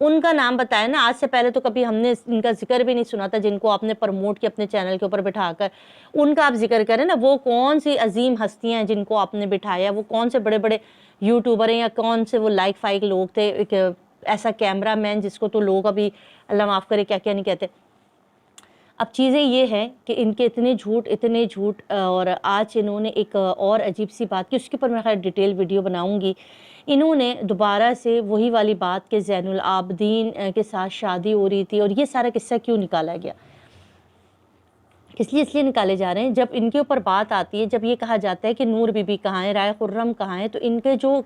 ان کا نام بتایا نا. آج سے پہلے تو کبھی ہم نے ان کا ذکر بھی نہیں سنا تھا, جن کو آپ نے پروموٹ کیا اپنے چینل کے اوپر بٹھا کر. ان کا آپ ذکر کریں نا, وہ کون سی عظیم ہستیاں ہیں جن کو آپ نے بٹھایا, وہ کون سے بڑے بڑے یوٹیوبر ہیں, یا کون سے وہ لائک فائک لوگ تھے, ایک ایسا کیمرہ مین جس کو تو لوگ ابھی اللہ معاف کرے کیا کیا نہیں کہتے. اب چیزیں یہ ہیں کہ ان کے اتنے جھوٹ, اور آج انہوں نے ایک اور عجیب سی بات کی, اس کے اوپر میں خیر ڈیٹیل ویڈیو بناؤں گی. انہوں نے دوبارہ سے وہی والی بات کہ زین العابدین کے ساتھ شادی ہو رہی تھی, اور یہ سارا قصہ کیوں نکالا گیا, اس لیے نکالے جا رہے ہیں. جب ان کے اوپر بات آتی ہے, جب یہ کہا جاتا ہے کہ نور بی بی کہاں ہے, رائے خرم کہاں ہے, تو ان کے جو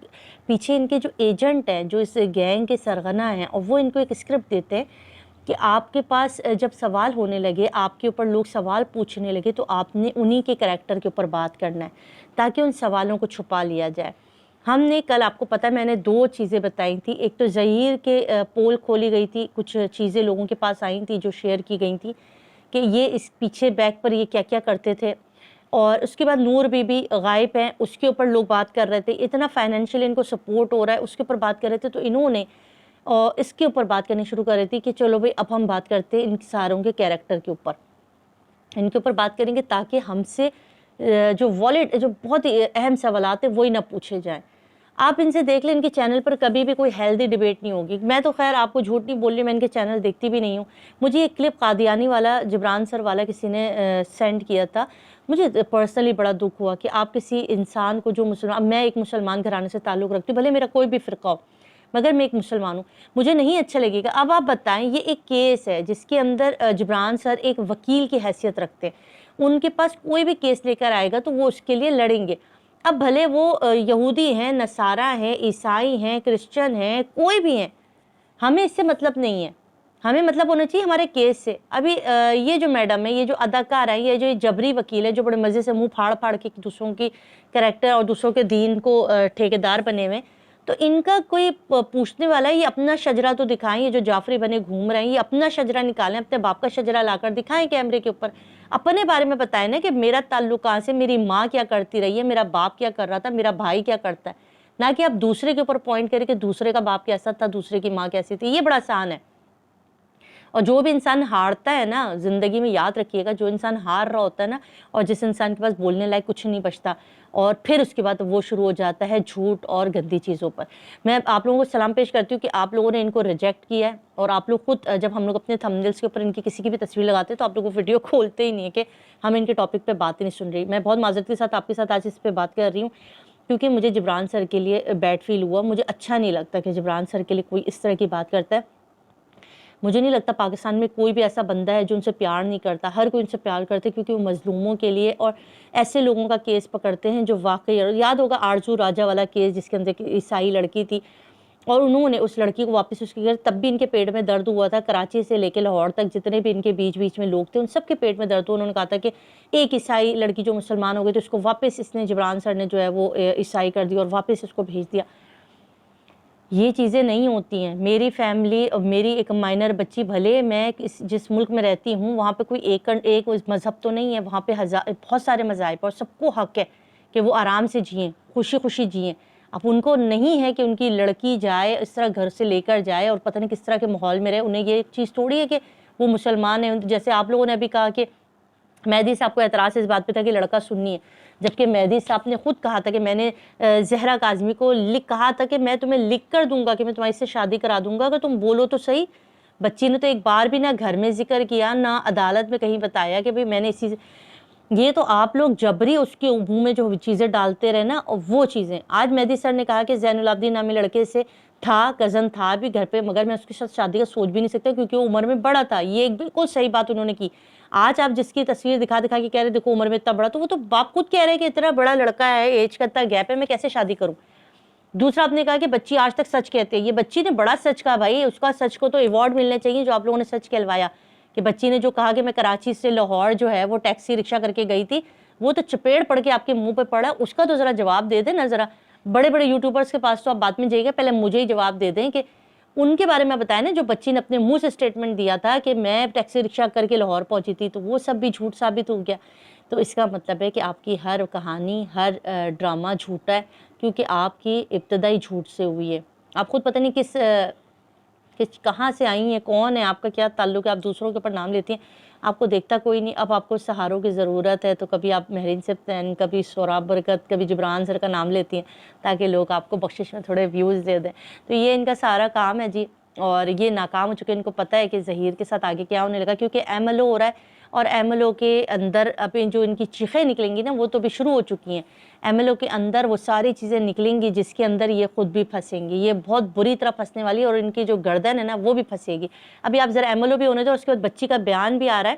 پیچھے ان کے جو ایجنٹ ہیں, جو اس گینگ کے سرغنہ ہیں, اور وہ ان کو ایک اسکرپٹ دیتے ہیں کہ آپ کے پاس جب سوال ہونے لگے, آپ کے اوپر لوگ سوال پوچھنے لگے, تو آپ نے انہی کے کریکٹر کے اوپر بات کرنا ہے تاکہ ان سوالوں کو چھپا لیا جائے. ہم نے کل, آپ کو پتہ, میں نے 2 چیزیں بتائی تھی. ایک تو ظہیر کے پول کھولی گئی تھی, کچھ چیزیں لوگوں کے پاس آئی تھیں جو شیئر کی گئی تھیں کہ یہ اس پیچھے بیک پر یہ کیا کیا کرتے تھے. اور اس کے بعد نور بی بی غائب ہیں, اس کے اوپر لوگ بات کر رہے تھے, اتنا فائنینشیل ان کو سپورٹ ہو رہا ہے, اس کے اوپر بات کر رہے تھے. تو انہوں نے اس کے اوپر بات کرنی شروع کر رہی تھی کہ چلو بھئی اب ہم بات کرتے ہیں ان ساروں کے کیریکٹر کے اوپر, ان کے اوپر بات کریں گے تاکہ ہم سے جو بہت ہی اہم سوالات ہیں وہی نہ پوچھے جائیں. آپ ان سے دیکھ لیں, ان کے چینل پر کبھی بھی کوئی ہیلدی ڈیبیٹ نہیں ہوگی. میں تو خیر آپ کو جھوٹ نہیں بول رہی, میں ان کے چینل دیکھتی بھی نہیں ہوں. مجھے ایک کلپ قادیانی والا, جبران سر والا کسی نے سینڈ کیا تھا, مجھے پرسنلی بڑا دکھ ہوا کہ آپ کسی انسان کو جو مسلمان, میں ایک مسلمان گھرانے سے تعلق رکھتی ہوں, بھلے میرا کوئی بھی فرقہ ہو, مگر میں ایک مسلمان ہوں, مجھے نہیں اچھا لگے گا. اب آپ بتائیں, یہ ایک کیس ہے جس کے اندر جبران سر ایک وکیل کی حیثیت رکھتے ہیں, ان کے پاس کوئی بھی کیس لے کر آئے گا تو وہ اس کے لیے لڑیں گے. اب بھلے وہ یہودی ہیں, نصارہ ہیں, عیسائی ہیں, کرسچن ہیں, کوئی بھی ہیں, ہمیں اس سے مطلب نہیں ہے. ہمیں مطلب ہونا چاہیے ہمارے کیس سے. ابھی یہ جو میڈم ہے, یہ جو اداکار ہے, یہ جو جبری وکیل ہے, جو بڑے مزے سے منہ پھاڑ پھاڑ کے دوسروں کی کریکٹر اور دوسروں کے دین کو ٹھیکیدار بنے ہوئے, تو ان کا کوئی پوچھنے والا ہے, یہ اپنا شجرہ تو دکھائیں. یہ جو جعفری بنے گھوم رہے ہیں, یہ اپنا شجرہ نکالیں, اپنے باپ کا شجرہ لا کر دکھائیں کیمرے کے اوپر, اپنے بارے میں بتائیں نا کہ میرا تعلق کہاں سے, میری ماں کیا کرتی رہی ہے, میرا باپ کیا کر رہا تھا, میرا بھائی کیا کرتا ہے. نہ کہ آپ دوسرے کے اوپر پوائنٹ کریں کہ دوسرے کا باپ کیسا تھا, دوسرے کی ماں کیسی تھی. یہ بڑا آسان ہے. اور جو بھی انسان ہارتا ہے نا زندگی میں, یاد رکھیے گا, جو انسان ہار رہا ہوتا ہے نا, اور جس انسان کے پاس بولنے لائق کچھ نہیں بچتا, اور پھر اس کے بعد وہ شروع ہو جاتا ہے جھوٹ اور گندی چیزوں پر. میں آپ لوگوں کو سلام پیش کرتی ہوں کہ آپ لوگوں نے ان کو ریجیکٹ کیا ہے, اور آپ لوگ خود جب ہم لوگ اپنے تھمبنیلز کے اوپر ان کی کسی کی بھی تصویر لگاتے ہیں تو آپ لوگوں کو ویڈیو کھولتے ہی نہیں ہے کہ ہم ان کے ٹاپک پہ بات ہی نہیں سن رہی. میں بہت معذرت کے ساتھ آپ کے ساتھ آج اس پہ بات کر رہی ہوں, کیونکہ مجھے جبران سر کے لیے بیڈ فیل ہوا. مجھے اچھا نہیں لگتا کہ جبران سر کے لیے کوئی اس طرح کی بات کرتا ہے. مجھے نہیں لگتا پاکستان میں کوئی بھی ایسا بندہ ہے جو ان سے پیار نہیں کرتا. ہر کوئی ان سے پیار کرتے کیونکہ وہ مظلوموں کے لیے اور ایسے لوگوں کا کیس پکڑتے ہیں جو واقعی, یاد ہوگا آرزو راجہ والا کیس جس کے اندر ایک عیسائی لڑکی تھی, اور انہوں نے اس لڑکی کو واپس اس کے گھر, تب بھی ان کے پیٹ میں درد ہوا تھا. کراچی سے لے کے لاہور تک جتنے بھی ان کے بیچ میں لوگ تھے, ان سب کے پیٹ میں درد ہوا. انہوں نے کہا تھا کہ ایک عیسائی لڑکی جو مسلمان ہو گئی تو اس کو واپس اس نے, جبران سر نے جو ہے وہ عیسائی کر دیا اور واپس اس کو بھیج دیا. یہ چیزیں نہیں ہوتی ہیں. میری فیملی, میری ایک مائنر بچی, بھلے میں جس ملک میں رہتی ہوں وہاں پہ کوئی ایک مذہب تو نہیں ہے, وہاں پہ بہت سارے مذاہب, اور سب کو حق ہے کہ وہ آرام سے جئیں, خوشی جئیں. اب ان کو نہیں ہے کہ ان کی لڑکی جائے اس طرح گھر سے لے کر جائے اور پتہ نہیں کس طرح کے ماحول میں رہے. انہیں یہ چیز تھوڑی ہے کہ وہ مسلمان ہیں. جیسے آپ لوگوں نے ابھی کہا کہ مہدی صاحب کو اعتراض اس بات پہ تھا کہ لڑکا سنی ہے, جبکہ مہدی صاحب نے خود کہا تھا کہ میں نے زہرا کاظمی کو کہا تھا کہ میں تمہیں لکھ کر دوں گا کہ میں تمہاری سے شادی کرا دوں گا اگر تم بولو تو صحیح. بچی نے تو ایک بار بھی نہ گھر میں ذکر کیا, نہ عدالت میں کہیں بتایا کہ میں نے اسی. یہ تو آپ لوگ جبری اس کے منہ میں جو چیزیں ڈالتے رہے نا, وہ چیزیں. آج مہدی سر نے کہا کہ زین العابدین نامی لڑکے سے تھا, کزن تھا بھی گھر پہ, مگر میں اس کے ساتھ شادی کا سوچ بھی نہیں سکتا کیونکہ وہ عمر میں بڑا تھا. یہ ایک بالکل صحیح بات انہوں نے کی. آج آپ جس کی تصویر دکھا کے کہہ رہے دیکھو عمر میں اتنا بڑا, تو وہ تو باپ خود کہہ رہے کہ اتنا بڑا لڑکا ہے, ایج کا اتنا گیپ ہے, میں کیسے شادی کروں. دوسرا آپ نے کہا کہ بچی آج تک سچ کہتے ہیں. یہ بچی نے بڑا سچ کہا بھائی, اس کا سچ کو تو ایوارڈ ملنے چاہیے جو آپ لوگوں نے سچ کہلوایا. کہ بچی نے جو کہا کہ میں کراچی سے لاہور جو ہے وہ ٹیکسی رکشہ کر کے گئی تھی, وہ تو چپیڑ پڑ کے آپ کے منہ پہ پڑا, اس کا تو ذرا جواب دے دیں نا. ذرا بڑے یوٹیوبرز کے پاس تو آپ بعد میں جائیے گا, پہلے مجھے ہی جواب دے دیں کہ ان کے بارے میں بتائیں نا, جو بچی نے اپنے منہ سے سٹیٹمنٹ دیا تھا کہ میں ٹیکسی رکشہ کر کے لاہور پہنچی تھی, تو وہ سب بھی جھوٹ ثابت ہو گیا. تو اس کا مطلب ہے کہ آپ کی ہر کہانی, ہر ڈرامہ جھوٹا ہے, کیونکہ آپ کی ابتدائی جھوٹ سے ہوئی ہے. آپ خود پتہ نہیں کس کہ کہاں سے آئی ہیں, کون ہے, آپ کا کیا تعلق ہے, آپ دوسروں کے اوپر نام لیتی ہیں, آپ کو دیکھتا کوئی نہیں. اب آپ کو سہاروں کی ضرورت ہے تو کبھی آپ مہرین سبطین, کبھی سوراب برکت, کبھی جبران سر کا نام لیتی ہیں تاکہ لوگ آپ کو بخشش میں تھوڑے ویوز دے دیں. تو یہ ان کا سارا کام ہے جی, اور یہ ناکام ہو چکے. ان کو پتہ ہے کہ ظہیر کے ساتھ آگے کیا ہونے لگا, کیونکہ ایم ایل او ہو رہا ہے, اور ایم ایل او کے اندر اب جو ان کی چیخیں نکلیں گی نا وہ تو بھی شروع ہو چکی ہیں. ایم ایل او کے اندر وہ ساری چیزیں نکلیں گی جس کے اندر یہ خود بھی پھنسیں گی, یہ بہت بری طرح پھنسنے والی ہے, اور ان کی جو گردن ہے نا وہ بھی پھنسے گی. ابھی آپ ذرا ایم ایل او بھی ہونے دو, اس کے بعد بچی کا بیان بھی آ رہا ہے,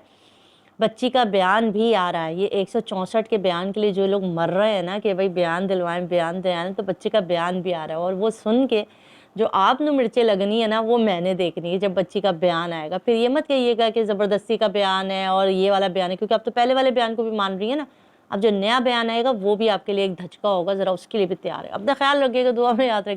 بچی کا بیان بھی آ رہا ہے. یہ 164 کے بیان کے لیے جو لوگ مر رہے ہیں نا کہ بھائی بیان دلوائیں, بیان دلوائیں, تو بچی کا بیان بھی آ رہا ہے. اور وہ سن کے جو آپ نے مرچیں لگنی ہے نا وہ میں نے دیکھنی ہے جب بچی کا بیان آئے گا. پھر یہ مت کہیے گا کہ زبردستی کا بیان ہے اور یہ والا بیان ہے, کیونکہ اب تو پہلے والے بیان کو بھی مان رہی ہے نا. اب جو نیا بیان آئے گا وہ بھی آپ کے لیے ایک دھچکا ہوگا, ذرا اس کے لیے بھی تیار ہے. اپنا خیال رکھیے گا, دعا میں یاد رکھیے.